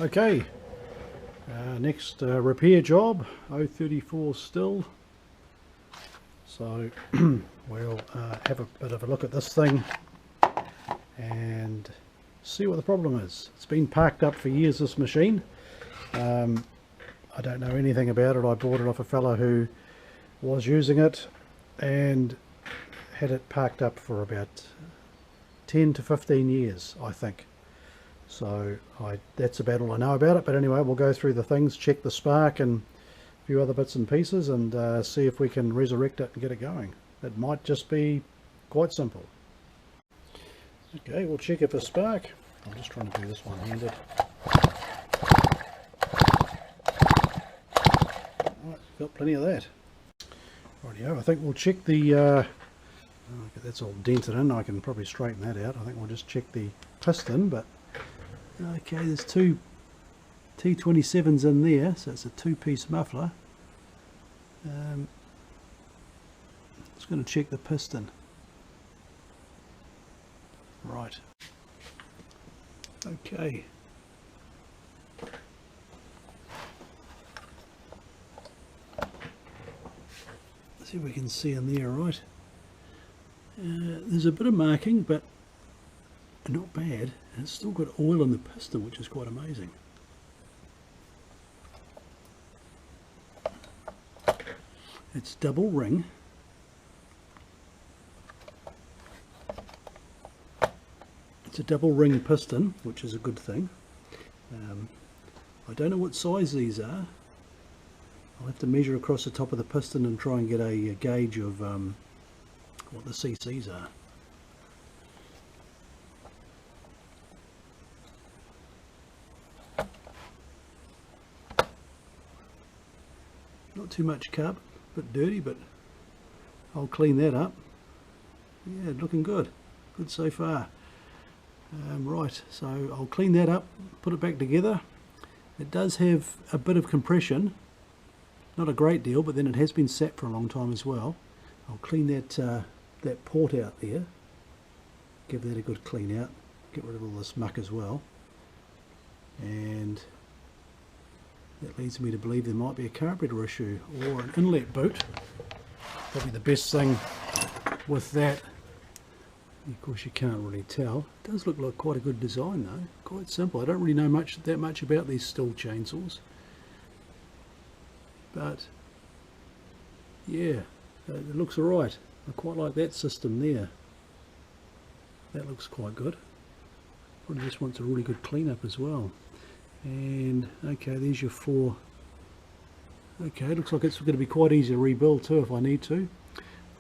Okay, next repair job, 034 Stihl. So we'll have a bit of a look at this thing and see what the problem is. It's been parked up for years, this machine. I don't know anything about it. I bought it off a fellow who was using it and had it parked up for about 10 to 15 years, I think. So that's about all I know about it. But anyway, we'll go through the things, check the spark and a few other bits and pieces, and see if we can resurrect it and get it going. It might just be quite simple. Okay, we'll check it for spark. I'm just trying to do this one-handed. Right, got plenty of that. Rightio, I think we'll check the okay, that's all dented in. I can probably straighten that out. I think we'll just check the piston, but okay, there's two T27s in there, so it's a two-piece muffler. Just going to check the piston. Right. Okay. Let's see if we can see in there, right? There's a bit of marking, but not bad. And it's still got oil in the piston, which is quite amazing. It's double ring. It's a double ring piston, which is a good thing. I don't know what size these are. I'll have to measure across the top of the piston and try and get a gauge of what the cc's are. Not too much carb, a bit dirty, but I'll clean that up. Yeah, looking good. Good so far. Right, so I'll clean that up, put it back together. It does have a bit of compression, not a great deal, but then it has been sat for a long time as well. I'll clean that port out there, give that a good clean out, get rid of all this muck as well, and that leads me to believe there might be a carburetor issue or an inlet boot. Probably the best thing with that. Of course, you can't really tell. It does look like quite a good design though. Quite simple. I don't really know that much about these Stihl chainsaws, but yeah, it looks alright. I quite like that system there. That looks quite good. Probably just wants a really good cleanup as well. And okay, there's your four. Okay, looks like it's going to be quite easy to rebuild too if I need to.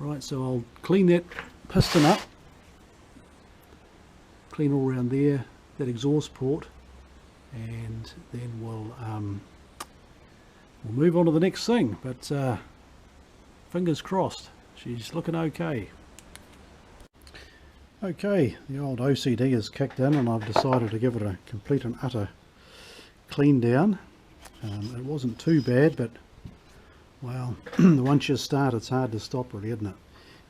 Right, so I'll clean that piston up, clean all around there, that exhaust port, and then we'll move on to the next thing. But fingers crossed, she's looking okay. Okay, the old OCD is kicked in and I've decided to give it a complete and utter clean down. It wasn't too bad, but well, once you start it's hard to stop really, isn't it?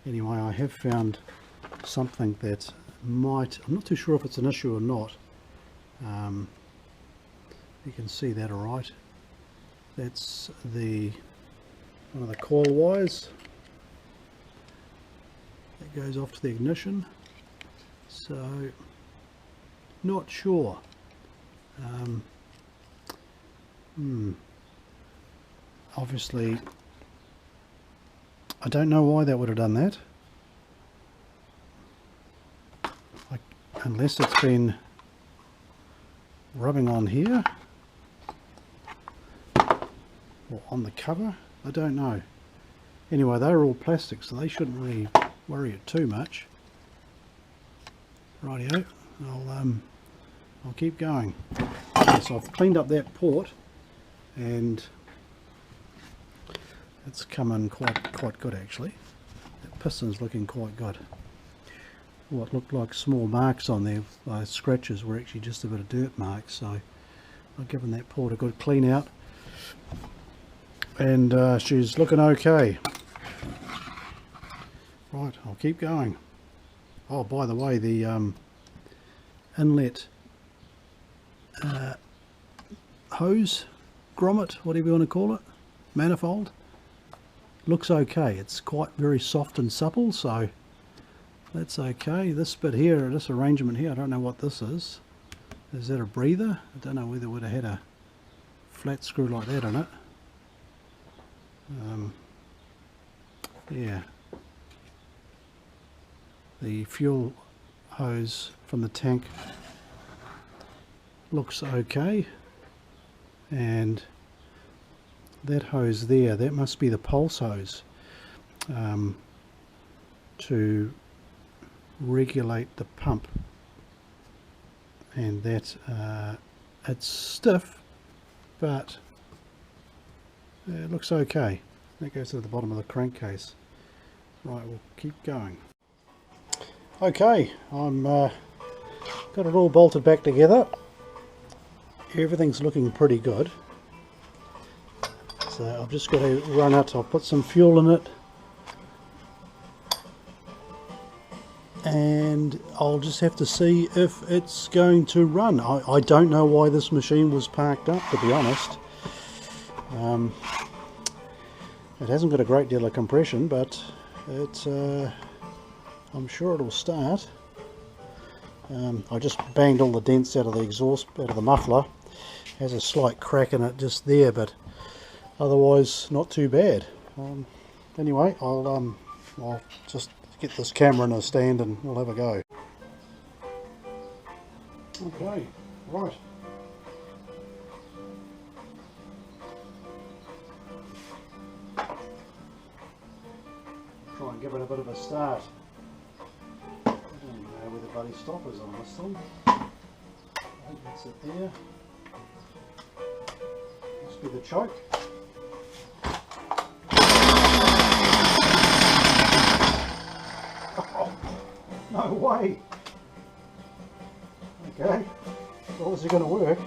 Anyway, I have found something that might, I'm not too sure if it's an issue or not. You can see that alright. That's one of the coil wires that goes off to the ignition. So not sure. Obviously I don't know why that would have done that, unless it's been rubbing on here or on the cover. I don't know. Anyway, they're all plastic, so they shouldn't really worry it too much. Rightio, I'll keep going. Okay, so I've cleaned up that port and it's coming quite good actually. That piston's looking quite good. What looked like small marks on there, scratches, were actually just a bit of dirt marks, so I've given that port a good clean out and she's looking okay. Right, I'll keep going. Oh, by the way, the inlet hose, grommet, whatever you want to call it, manifold, looks okay. It's quite very soft and supple, so that's okay. This bit here, this arrangement here, I don't know what this is. Is that a breather? I don't know whether it would have had a flat screw like that on it. Yeah. The fuel hose from the tank looks okay, and that hose there, that must be the pulse hose to regulate the pump, and that it's stiff, but it looks okay. That goes to the bottom of the crankcase. Right, we'll keep going. Okay, I'm got it all bolted back together. Everything's looking pretty good. So I've just got to run it. I'll put some fuel in it, and I'll just have to see if it's going to run. I don't know why this machine was parked up, to be honest. It hasn't got a great deal of compression, but it's I'm sure it'll start. I just banged all the dents out of the exhaust, out of the muffler. Has a slight crack in it just there, but otherwise not too bad. Anyway, I'll just get this camera in a stand and we'll have a go. Okay, right. Try and give it a bit of a start. I don't know where the bloody stop is on this thing. I think that's it there. Must be the choke. Oh, no way! Okay, well, is it going to work?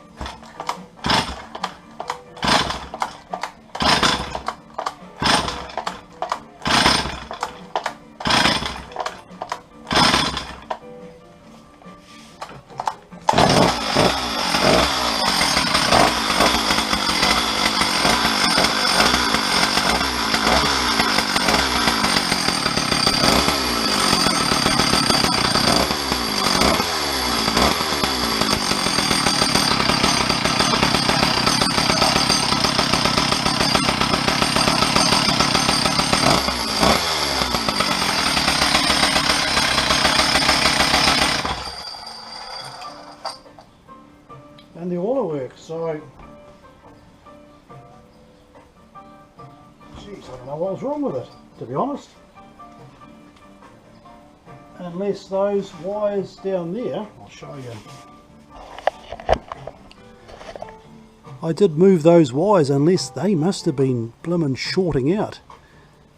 And the oiler works, so geez, I don't know what was wrong with it, to be honest. Unless those wires down there, I'll show you. I did move those wires, unless they must have been blimmin' shorting out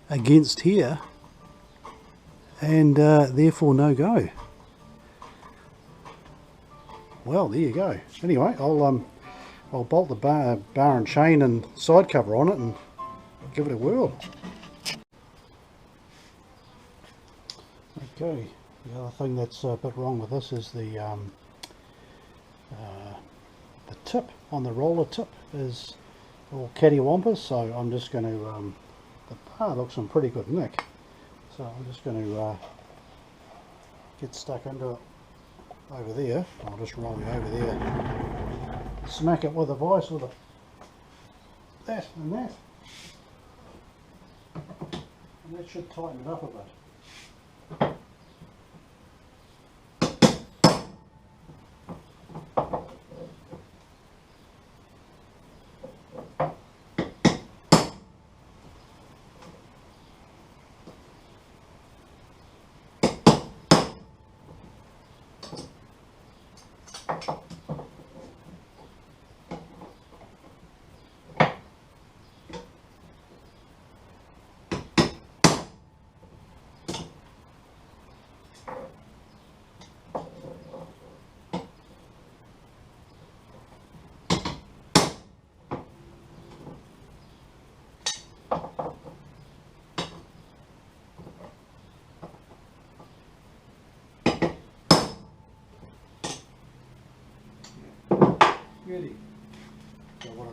against here, and therefore no go. Well, there you go. Anyway, I'll bolt the bar and chain and side cover on it and give it a whirl. Okay, the other thing that's a bit wrong with this is the tip on the roller tip is all cattywampus, so I'm just going to, the bar looks in pretty good nick, so I'm just going to get stuck into it over there. I'll just roll it over there, smack it with a vice with that and that, and that should tighten it up a bit.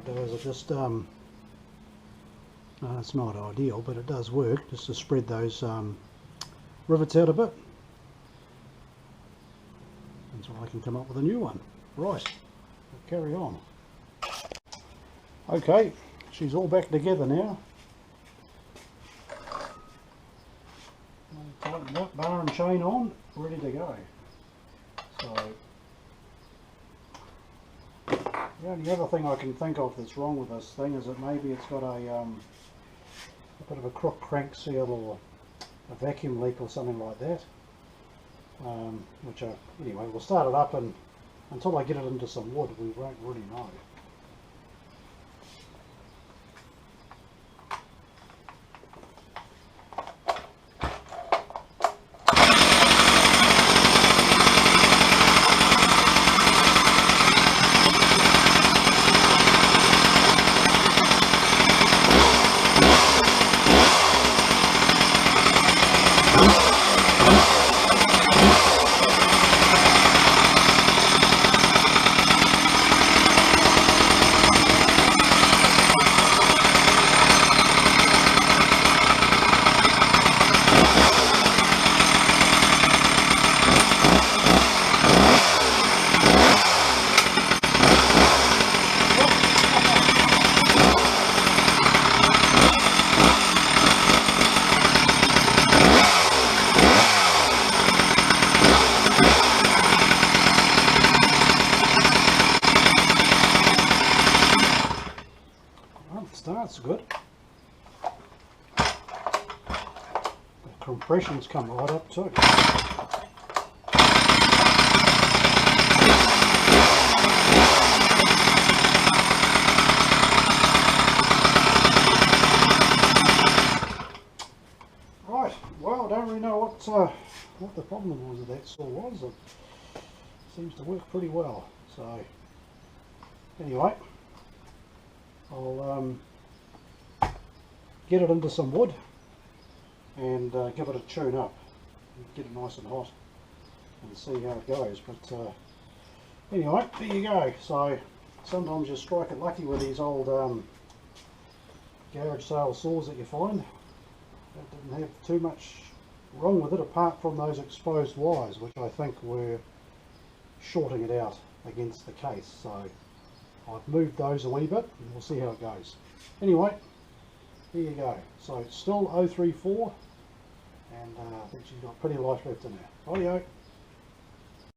might do is I just it's not ideal, but it does work, just to spread those rivets out a bit until I can come up with a new one. Right, we'll carry on. Okay, she's all back together now. Tighten up, bar and chain on, ready to go. So the only other thing I can think of that's wrong with this thing is that maybe it's got a bit of a crook crank seal or a vacuum leak or something like that. Anyway, we'll start it up, and until I get it into some wood we won't really know. Starts good. The compression's come right up too. Right, well, I don't really know what the problem was with that saw was. It seems to work pretty well. So anyway, I'll get it into some wood and give it a tune up, get it nice and hot and see how it goes. But anyway, there you go. So sometimes you strike it lucky with these old garage sale saws that you find. That didn't have too much wrong with it apart from those exposed wires, which I think were shorting it out against the case. So I've moved those a wee bit and we'll see how it goes. Anyway, there you go. So it's still 034, and I think she's got plenty of life left in her. Rightio.